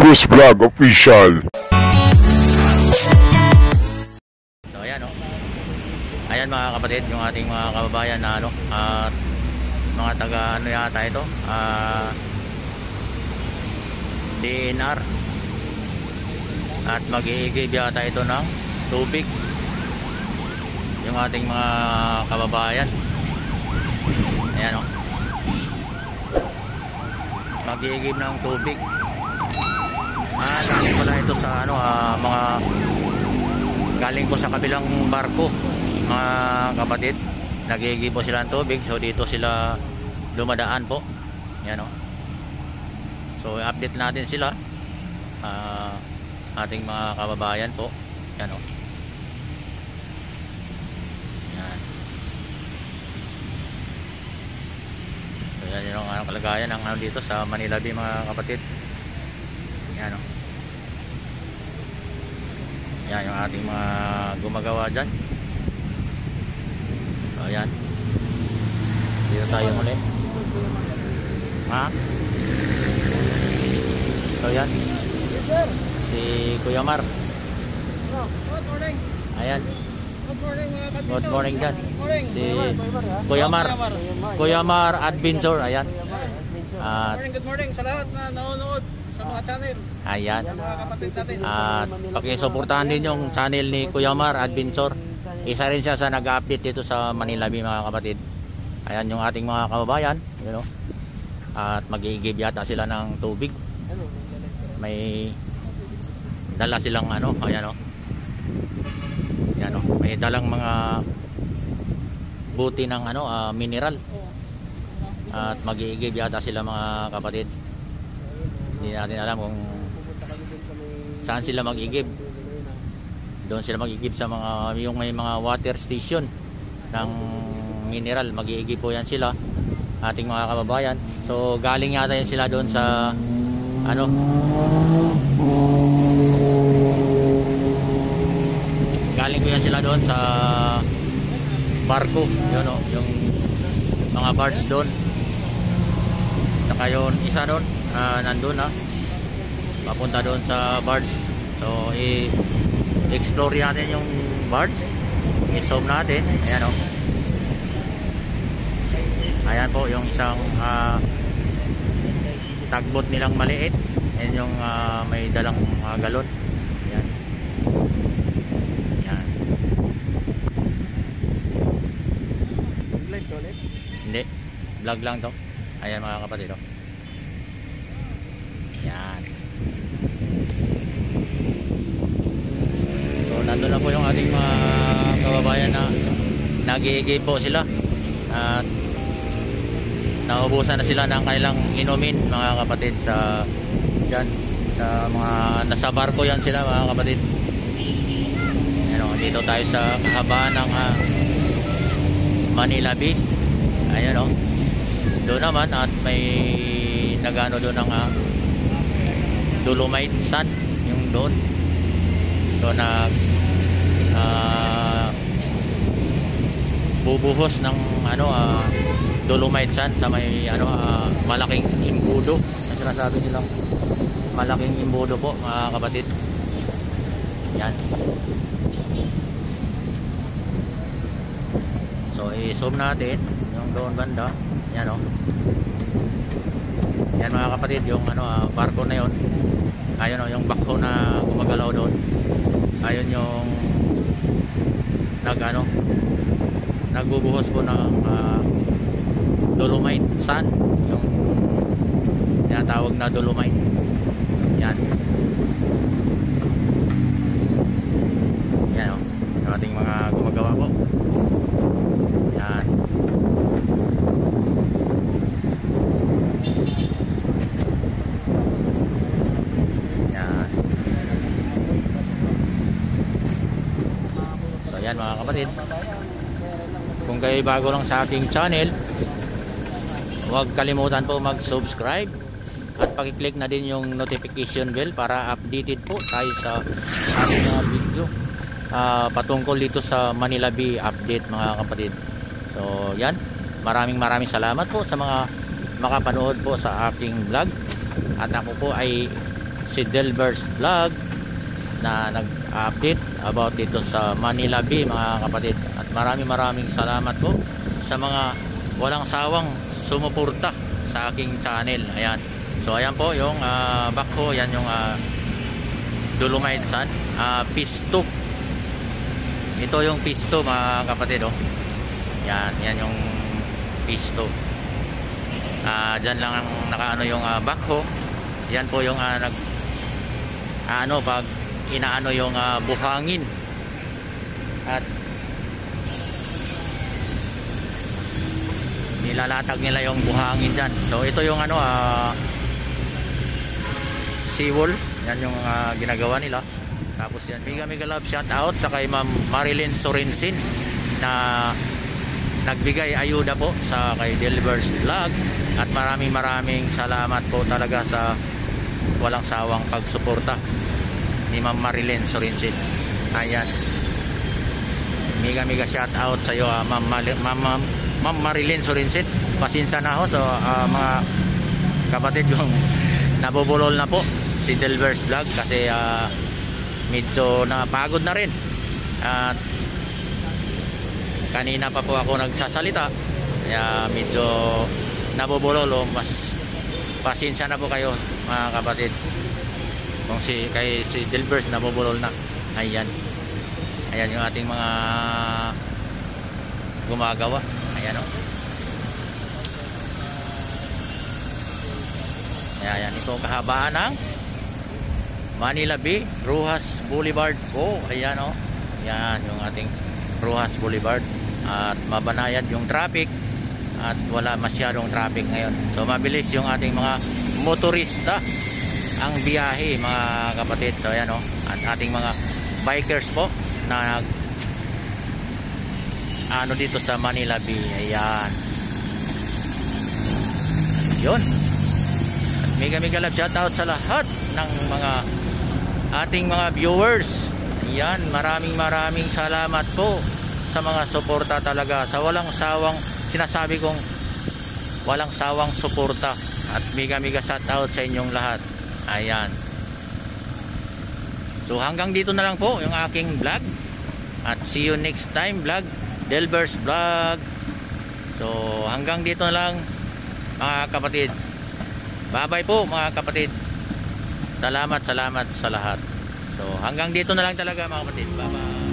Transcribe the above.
Chris Vlog Official. So ayan ayan mga kapatid, yung ating mga kababayan na at mga taga yata ito, DNR, at mag-i-give yata ito ng tubig yung ating mga kababayan. Ayan mag-i-give ng tubig. Galing pala ito sa mga galing po sa kabilang barko mga kapatid, nag-i-give po sila ng tubig, so dito sila dumadaan po. Ayan so update natin sila, ating mga kababayan po. Ayan yan. So yan yung kalagayan ng dito sa Manila Bay mga kapatid. Yan yan yung ating mga gumagawa dyan. So ayan, dito tayo muli so yan si Kuya Mar. Good morning. Ayan, Good morning mga kapatid. good morning dyan. Si Kuya Mar Adventure. Ayan. At Good morning sa lahat na nanonood sa mga channel. ayan, Mga kapatid natin. at pakisuportahan din yung channel ni Kuya Mar Adventure. Isa rin siya sa nag-update dito sa Manila Bay mga kapatid. Ayan yung ating mga kababayan, at mag-i-give yata sila ng tubig. May dala silang ayan may dalang mga buti ng mineral, at mag-i-give yata sila mga kapatid. Hindi natin alam kung saan sila mag-i-give. Doon sila mag-i-give sa mga yung may mga water station ng mineral, mag-i-give po yan sila, ating mga kababayan. So galing yata yan sila doon sa galing ko yan sila doon sa barko, yung mga barge doon. Saka yun isa doon, nandun papunta doon sa barge. So i-explore natin yung barge, i-zoom natin. Ayan ayan po yung isang tagbot nilang maliit. Ayan yung may dalang galon. Ayan. Ayan. Hindi, vlog lang to. Ayan mga kapatid. Ayan. So nandun na po yung ating mga kababayan na nag-i-give po sila, at naubusan na sila ng kanilang inumin mga kapatid sa dyan, sa mga nasa barko yan sila mga kapatid. Dito tayo sa kahabaan ng Manila Bay. Ayan doon naman, at may nagano doon ng dolomite sand yung doon. So bubuhos ng dolomite sand sa may malaking imbudo. Ang sinasabi nilang malaking imbudo po mga kapatid. Yan. So i-zoom natin yung doon banda. Yan yan mga kapatid, yung barko na yon. Ayun yung bakho na gumagalaw doon. Ayun yung nagbubuhos po ng dolomite sand, yung tinatawag na dolomite. Yan yan yung ating mga gumagawa po. Yan yan. So yan mga kapatid, kung kayo bago lang sa ating channel, huwag kalimutan po mag-subscribe at pakiclick na din yung notification bell para updated po tayo sa ating mga video patungkol dito sa Manila Bay update mga kapatid. So yan, maraming salamat po sa mga makapanood po sa aking vlog, at ako po ay si Delbers Vlog na nag-update about dito sa Manila Bay mga kapatid. At maraming salamat po sa mga walang sawang sumuporta sa aking channel. Ayan. So ayan po yung back po, yan yung Dolomite Sand, Pisto. Ito yung Pisto mga kapatid, oh. Yan yung Pisto. Diyan lang ang nakaano yung backhoe. Yan po yung pag inaano yung buhangin. At nilalatag nila yung buhangin dyan. So ito yung seawall. Yan yung ginagawa nila. Tapos yan, mega love shout out sa kay Ma'am Marilyn Sorensen na nagbigay ayuda po sa kay Delbers Vlog. At maraming salamat po talaga sa walang sawang pagsuporta ni Ma'am Marilyn Sorensen. Ayan, mega shout out sa iyo, Ma'am Marilyn Sorensen. Pasensya na ho so mga kapatid, yung nabubulol na po si Delbers Vlog kasi medyo napagod na rin. At kanina pa po ako nagsasalita kaya medyo nabubulol, mas pasensya na po kayo mga kapatid kung si Delbers nabubulol na. Ayan yung ating mga gumagawa. Ayan, oh. Ayan, ito kahabaan ng Manila Bay, Rojas Boulevard po. Ayan, oh. Ayan yung ating Rojas Boulevard. At mabanayad yung traffic at wala masyadong traffic ngayon. So mabilis yung ating mga motorista ang biyahe mga kapatid. So ayan, oh. At ating mga bikers po na dito sa Manila Bay. Ayan. Yun. At mega love shout out sa lahat ng mga ating mga viewers. Ayan, maraming salamat po sa mga suporta talaga, sa walang sawang, sinasabi kong walang sawang suporta. At mega shout out sa inyong lahat. Ayan. So hanggang dito na lang po yung aking vlog. At see you next time vlog, Delbers Vlog. So hanggang dito na lang mga kapatid. Bye bye po mga kapatid. Salamat sa lahat. So hanggang dito na lang talaga mga kapatid. Bye bye.